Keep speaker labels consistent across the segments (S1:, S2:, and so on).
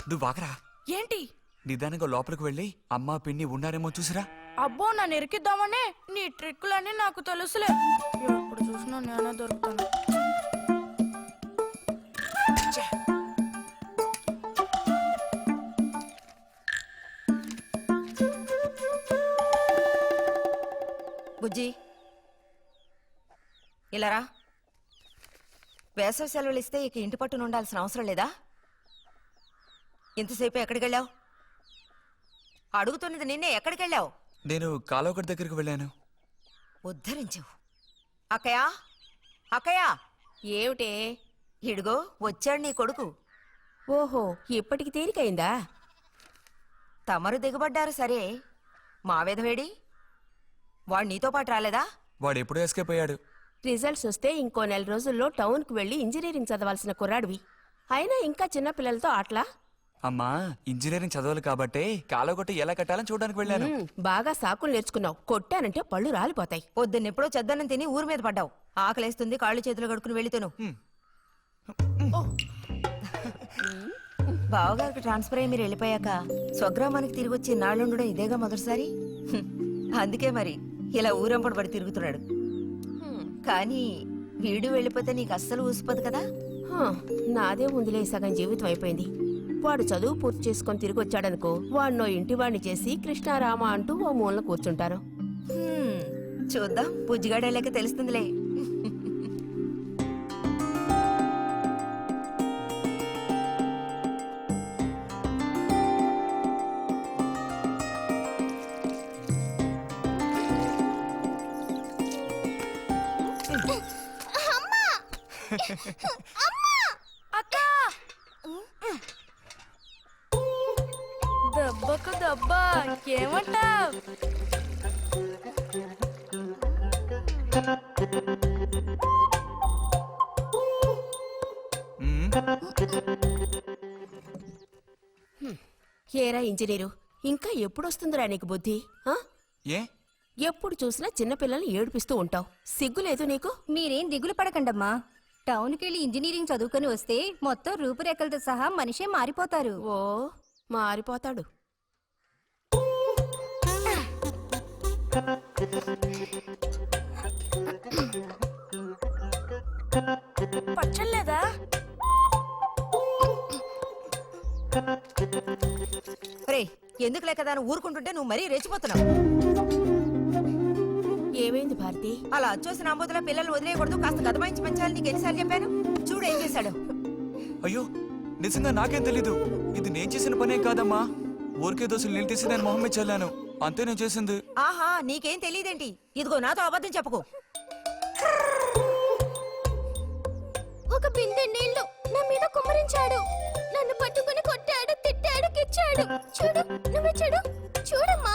S1: నువ్వు వాకరా.
S2: ఏంటి?
S1: నిదానంగా లోపలికి వెళ్ళి అమ్మా పిన్ని ఉన్నారేమో చూసిరా.
S2: అబ్బో నన్ను ఎరికిద్దామని నీ ట్రిక్కులన్నీ నాకు తెలుసులే. ఎప్పుడు చూసినా నేనే దొరుకుతాను.
S3: బుజ్జి ఇలారా. వేసవి సెలవులు ఇస్తే ఇక ఇంటి పట్టున ఉండాల్సిన అవసరం లేదా? ఇంతసేపు ఎక్కడికి వెళ్ళావు? అడుగుతున్నది నిన్నే, ఎక్కడికి వెళ్ళావు?
S1: నేను కాలువగడ్డ దగ్గరికి వెళ్ళాను.
S3: ఉద్ధరించవు. అక్కయ్యా, అక్కయ్యా.
S4: ఏమిటే?
S3: ఇడుగో వచ్చాడు నీ కొడుకు.
S4: ఓహో, ఇప్పటికి తేలికైందా?
S3: తమరు దిగబడ్డారు సరే, మా విధవేడి వాడు నీతో పాటు రాలేదా?
S1: వాడు ఎప్పుడూ ఎస్కేప్ అయ్యాడు.
S4: రిజల్ట్స్ వస్తే ఇంకో 4 రోజుల్లో టౌన్కి వెళ్ళి ఇంజనీరింగ్ చదవాల్సిన కుర్రాడివి. అయినా ఇంకా చిన్న పిల్లలతో ఆటలా?
S1: అమ్మా, ఇంజనీరింగ్ చదవాలి కాబట్టే కాలువగొట్ట ఎలా కట్టాలని చూడడానికి వెళ్ళాను.
S4: బాగా సాకులు నేర్చుకున్నావు. కొట్టానంటే పళ్ళు రాలిపోతాయి.
S3: పొద్దున్నెప్పుడో చెద్దన్నం తిని ఊరి మీద పడ్డావు. ఆకలేస్తుంది, కాళ్ళు చేతులు కడుక్కుని వెళ్ళితేను. బావగారికి ట్రాన్స్ఫర్ అయ్యి మీరు వెళ్ళిపోయాక స్వగ్రామానికి తిరిగి వచ్చి నాళ్ళుండడం ఇదేగా మొదటిసారి. అందుకే మరి ఇలా ఊరంపడి పడి తిరుగుతున్నాడు. కానీ వీడు వెళ్ళిపోతే నీకు అస్సలు ఊసిపోదు కదా.
S4: నాదే ఉందిలే, సగం జీవితం అయిపోయింది. వాడు చదువు పూర్తి చేసుకొని తిరిగి వచ్చాడనుకో, వాడినో ఇంటి వాడిని చేసి కృష్ణారామ అంటూ ఓ మూలన కూర్చుంటారు.
S3: చూద్దాం, బుజ్జిగాడేలాక తెలుస్తుందిలే.
S2: దెబ్బకు దెబ్బ ఏమంటావ్?
S4: ఏరా ఇంజనీరు, ఇంకా ఎప్పుడొస్తుందిరా నీకు బుద్ధి?
S1: ఏ
S4: ఎప్పుడు చూసినా చిన్నపిల్లల్ని ఏడిపిస్తూ ఉంటావు. సిగ్గులేదు నీకు?
S5: మీరేం దిగులు పడకండమ్మా. టౌన్కి వెళ్ళి ఇంజనీరింగ్ చదువుకొని వస్తే మొత్తం రూపురేఖలతో సహా మనిషే మారిపోతారు.
S4: ఓ, మారిపోతాడు.
S2: పచ్చలేదా?
S3: రే, ఎందుకు లేకదా ఊరుకుంటుంటే నువ్వు మరీ రెచ్చిపోతున్నావు.
S4: ఏమైంది భారతి?
S3: అలా అచ్చోసిన ఆంబోతుల పిల్లల్ని వదిలేయకూడదు, కాస్త గదమాయించి పెంచాలని నీకు ఎన్నిసార్లు చెప్పాను? చూడు ఏం చేశాడు.
S1: అయ్యో, నిజంగా నాకేం తెలీదు. ఇది నేను చేసిన పనేం కాదమ్మా. ఊరికే దోశలు నీళ్ళు తీసి నేను మొహమ్మే చల్లాను, అంతే నేను చేసింది.
S3: ఆహా, నీకేం తెలియదేంటి? ఇదిగో నాతో అబద్ధం చెప్పుకో.
S5: ఒక బిందె నీళ్లు నా మీద కుమ్మరించాడు. నన్ను పట్టుకుని కొట్టాడు, తిట్టాడు, కిచ్చాడు. చూడు, నువ్వు చూడు, చూడమ్మా.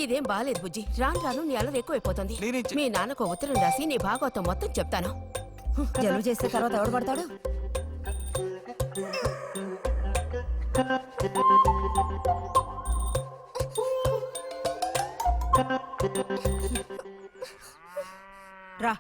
S4: ఇదేం బాలేదు బుజ్జి. రాను రాను నీ అల్లరి ఎక్కువైపోతుంది. మీ నాన్నకు ఉత్తరం రాసి నీ భాగవతం మొత్తం చెప్తాను.
S3: జలుబు చేస్తే తర్వాత ఎవడు పడతాడు? రా.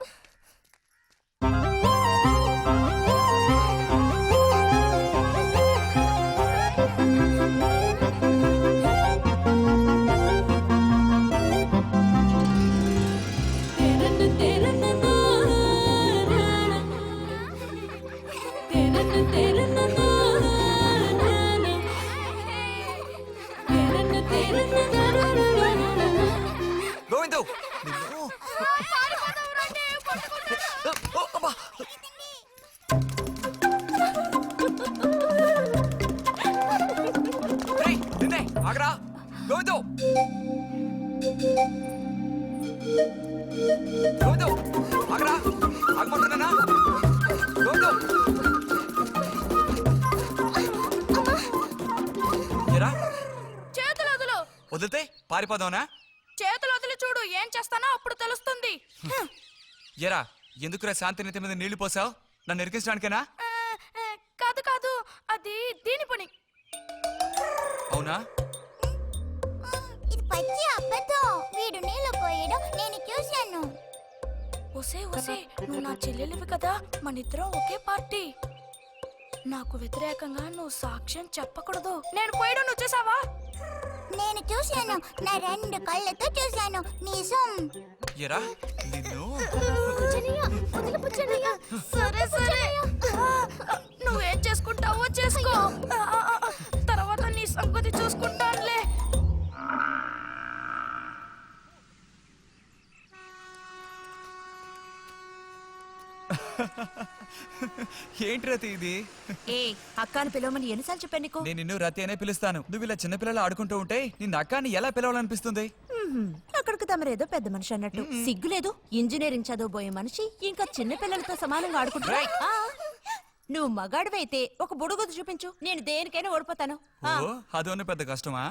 S1: గోవిందు, ఆగరా. గోవిందు, గోవిందు, ఆగరా. ఆగమంటున్నానా? గోవిందు, ఎరా
S2: చేతులు వదులు.
S1: వదిలితే పారిపోదావునా?
S2: చేతులు వదిలి చూడు, ఏం చేస్తానో అప్పుడు తెలుస్తుంది.
S1: ఎరా, ఎందుకురా శాంతినిత మీద నీళ్లు పోసావు? నన్ను ఎరికించడానికేనా?
S2: కాదు కాదు, అది దీని పని.
S1: అవునా?
S5: ఇది పచ్చి అబద్ధం. వీడు నీళ్ళు పోయడం నేను చూశాను.
S2: ఒసే ఒసే, నువ్వు నా చెల్లెలివి కదా, మన ఇద్దరం ఒకే పార్టీ. నాకు వ్యతిరేకంగా నువ్వు సాక్ష్యం చెప్పకూడదు. నేను పోయడం నువ్వు చూసావా?
S5: నేను చూశాను, నా 2 కళ్ళతో చూశాను. నిజం.
S1: ఎరా నిన్ను
S2: సరే సరే, నువ్వేం చేసుకుంటావో చేసుకో. తర్వాత నీ సంగతి చూసుకుంటానులే.
S1: ఏంటి రతి ఇది?
S3: ఏ అక్కాని పిలవమని ఎన్నిసార్లు చెప్పాను నీకు?
S1: నేను నిన్ను రతి అనే పిలుస్తాను. నువ్వు ఇలా చిన్నపిల్లలు ఆడుకుంటూ ఉంటే నిన్న అక్కాని ఎలా పిలవాలనిపిస్తుంది?
S3: అక్కడికి తమరేదో పెద్ద మనిషి అన్నట్టు సిగ్గులేదు. ఇంజనీరింగ్ చదవబోయే మనిషి ఇంకా చిన్న పిల్లలతో సమానంగా ఆడుకుంటా. నువ్వు మగాడివైతే ఒక బుడుగుద్దు చూపించు, నేను దేనికైనా ఓడిపోతాను.
S1: ఓ అదోనే పెద్ద కష్టమా?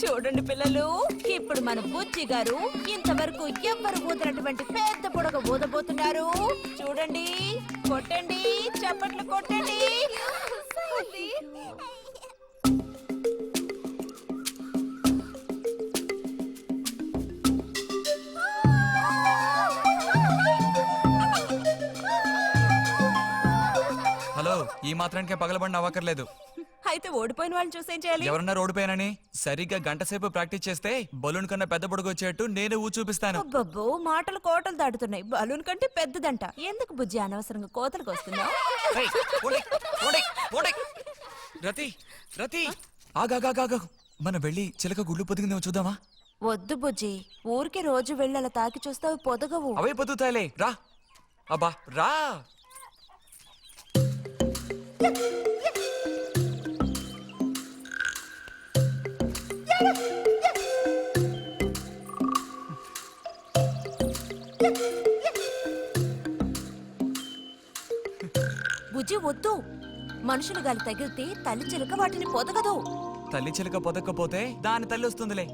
S3: చూడండి పిల్లలు, ఇప్పుడు మన బుజ్జి గారు ఇంతవరకు ఎవ్వరు ఊదినటువంటి పెద్ద బుడగ ఊదబోతున్నారు. చూడండి, కొట్టండి, చప్పట్లు కొట్టండి.
S1: హలో, ఈ మాత్రానికే పగలబడిన అవ్వకర్లేదు.
S3: అయితే ఓడిపోయిన వాళ్ళని చూసేం చేయాలి?
S1: ఎవరన్నా ఓడిపోయానని సరిగ్గా గంట సేపు ప్రాక్టీస్ చేస్తే బలూన్ కన్నా పెద్ద పొడుగు వచ్చేట్టు నేనే ఊ చూపిస్తాను.
S3: అబ్బబ్బో, మాటలు కోటలు దాటుతున్నాయి. బలూన్ కంటే పెద్దదంట. ఎందుకు బుజ్జి అనవసరంగా కోతలకు వస్తున్నావు?
S1: ఏయ్, పోండి, పోండి, పోండి. రతి రతి ఆగాగాగా, మనం వెళ్ళి చిలక గుళ్ళు పొదిగిందేమో చూద్దామా?
S3: వద్దు బుజ్జి, ఊరికి రోజు వెళ్ళి అలా తాకి చూస్తావు, పొదగవు.
S1: అవే పొద్దుతాయిలే, రా. అబ్బా రా.
S3: బుజ్జి వద్దు, మనుషులు గాలి తగిలితే తల్లి చిలుక వాటిని పొదగదు.
S1: తల్లి చిలక పొదక్కపోతే దాని తల్లి వస్తుందిలే.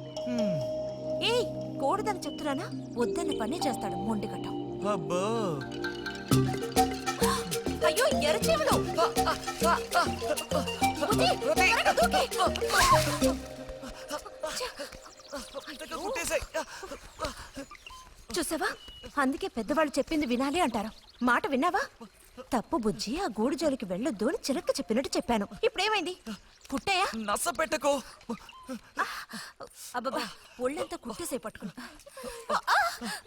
S3: ఏయ్, కోడిదని చెప్తున్నానా? వద్దన్న పని చేస్తాడు మొండిగట్టం.
S1: అబ్బో,
S3: అయ్యో ఎర్రచీమలు! బుజ్జి, త్వరగా దూకి.
S1: కుట్టేసాయి.
S3: చూసావా, అందుకే పెద్దవాళ్ళు చెప్పింది వినాలి అంటారు. మాట విన్నావా? తప్పు బుజ్జి, ఆ గూడు జోలికి వెళ్ళొద్దు అని చిలక చెప్పినట్టు చెప్పాను. ఇప్పుడేమైంది? కుట్టాయా?
S1: నచ్చ పెట్టుకో.
S3: అబ్బబ్బా, ఒళ్ళంతా కుట్టేసే పట్టుకున్నా.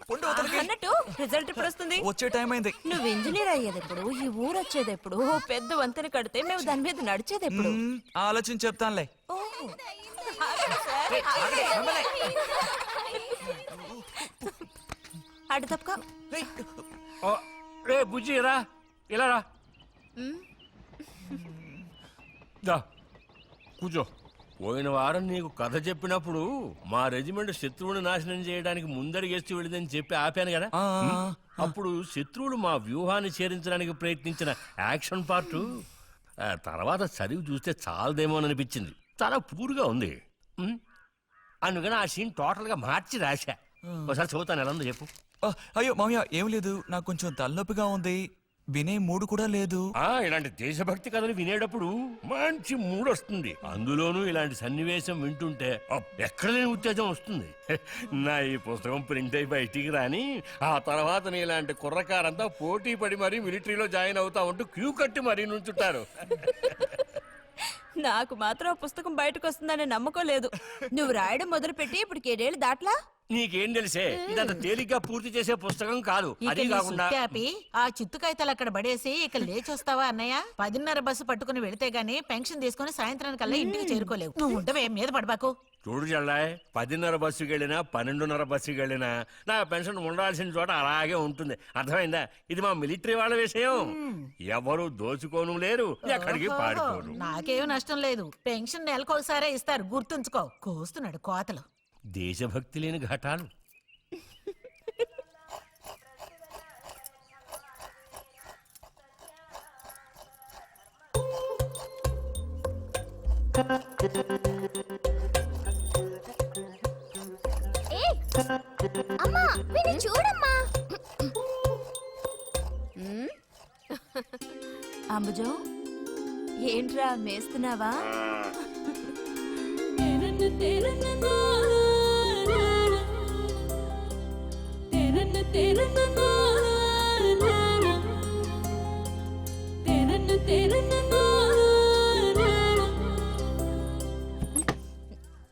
S1: పొండి వదలకి.
S3: అన్నట్టు రిజల్ట్ ఇప్పుడు వస్తుంది.
S1: వచ్చే టైం అయింది.
S3: నువ్వు ఇంజనీర్ అయ్యేది ఎప్పుడు? ఈ ఊరు వచ్చేది ఎప్పుడు? ఓ పెద్ద వంతెన కడితే మేము దాని మీద నడిచేది ఎప్పుడు?
S1: ఆలోచించి చెప్తానులే.
S3: ఓ, ఆగండి సార్, ఆగండి. అటు తప్పక.
S6: రే బుజ్జి రా, ఇలా రా. దా కూర్చో. పోయిన వారం నీకు కథ చెప్పినప్పుడు మా రెజిమెంట్ శత్రువుని నాశనం చేయడానికి ముందడిగేస్తూ వెళ్ళిందని చెప్పి ఆపాను కదా. అప్పుడు శత్రువులు మా వ్యూహాన్ని చేరించడానికి ప్రయత్నించిన యాక్షన్ పార్ట్ తర్వాత చదివి చూస్తే చాలదేమో అని అనిపించింది. చాలా పూర్గా ఉంది. అందుకని ఆ సీన్ టోటల్ గా మార్చి రాశా. ఒకసారి చదువుతాను, ఎలా ఉందో చెప్పు.
S1: అయ్యో మామయ్య, ఏం లేదు, నాకు కొంచెం తలనొప్పిగా ఉంది. వినే మూడు కూడా లేదు.
S6: ఇలాంటి దేశభక్తి కథలు వినేటప్పుడు మంచి మూడ్ వస్తుంది. అందులోనూ ఇలాంటి సన్నివేశం వింటుంటే ఎక్కడ లేని ఉత్తేజం వస్తుంది. నా ఈ పుస్తకం ప్రింట్ అయి బయటికి రాని ఆ తర్వాత నీ ఇలాంటి కుర్రకారంతా పోటీ పడి మరీ మిలిటరీలో జాయిన్ అవుతా ఉంటూ క్యూ కట్టి మరీ నుంచుంటారు.
S3: నాకు మాత్రం ఆ పుస్తకం బయటకు వస్తుందనే నమ్మకం లేదు. నువ్వు రాయడం మొదలుపెట్టి ఇప్పుడు 7 ఏళ్ళు దాట్లా.
S6: నీకేం తెలిసే, ఇదంత తేలిగ్గా పూర్తి చేసే పుస్తకం కాదు. అది కాకుండా
S7: ఆ చిత్తు కాగితాలు అక్కడ పడేసి ఇక లేచొస్తావా అన్నయ్య? 10:30 బస్సు పట్టుకుని వెళితే గానీ పెన్షన్ తీసుకుని సాయంత్రానికల్లా ఇంటికి చేరుకోలేవు. నువ్వు ఉండవే, మీద పడబాకు.
S6: చూడు జల్లాయ్, 10:30 బస్సుకి వెళ్ళినా 12:30 బస్సుకి వెళ్ళినా నా పెన్షన్ ఉండాల్సిన చోట అలాగే ఉంటుంది. అర్థమైందా? ఇది మా మిలిటరీ వాళ్ళ విషయం. ఎవరు దోచుకోను లేరు, ఎక్కడికి పాడుకోరు.
S7: నాకేం నష్టం లేదు. పెన్షన్ నెలకొకసారే ఇస్తారు, గుర్తుంచుకో. కోస్తున్నాడు కోతలు.
S6: దేశభక్తి లేని ఘటాలు.
S5: అమ్మా, వీడిని చూడమ్మా.
S3: అంబుజం, ఏంట్రా మేస్తున్నావా?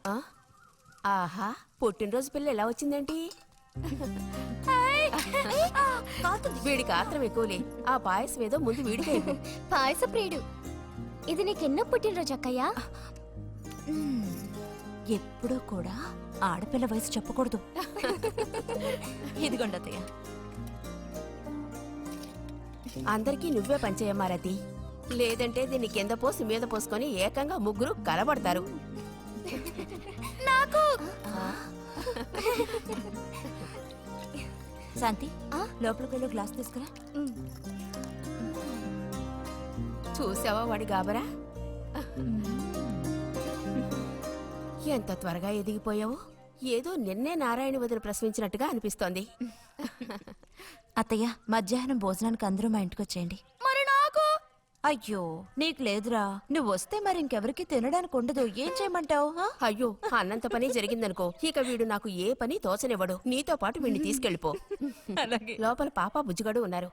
S4: ఆ? ఆహా పుట్టినరోజు పిల్ల ఎలా వచ్చిందేంటి వీడికి ఆత్రం ఎక్కువలే ఆ పాయసం ఏదో ముందు వీడికి
S5: పాయస ప్రియుడు ఇది నీకెన్నో పుట్టినరోజు అక్కయ్యా
S8: ఎప్పుడూ కూడా ఆడపిల్ల వయసు చెప్పకూడదు. ఇదిగోండి అత్తయ్య.
S4: అందరికీ నువ్వే పంచేయమ్మా రతి లేదంటే దీన్ని కింద పోసి మీద పోసుకొని ఏకంగా ముగ్గురు కలబడతారు
S8: శాంతి లోపలికి వెళ్ళి గ్లాస్ తీసుకురా.
S4: చూసావా వాడి గాబరా ఎంత త్వరగా ఎదిగిపోయావు ఏదో నిన్నే నారాయణ వదిన ప్రశ్నించినట్టుగా అనిపిస్తోంది
S8: అత్తయ్య మధ్యాహ్నం భోజనానికి అందరూ మా ఇంటికి వచ్చేయండి.
S2: మరి నాకు
S8: అయ్యో నీకు లేదురా, నువ్వు వస్తే మరి ఇంకెవరికి తినడానికి ఉండదు. ఏం చేయమంటావు?
S4: అయ్యో అన్నంత పని జరిగిందనుకో ఇక వీడు నాకు ఏ పని తోచనివ్వడు నీతో పాటు వీడిని తీసుకెళ్ళిపో లోపల పాప బుజ్జిగాడు ఉన్నారు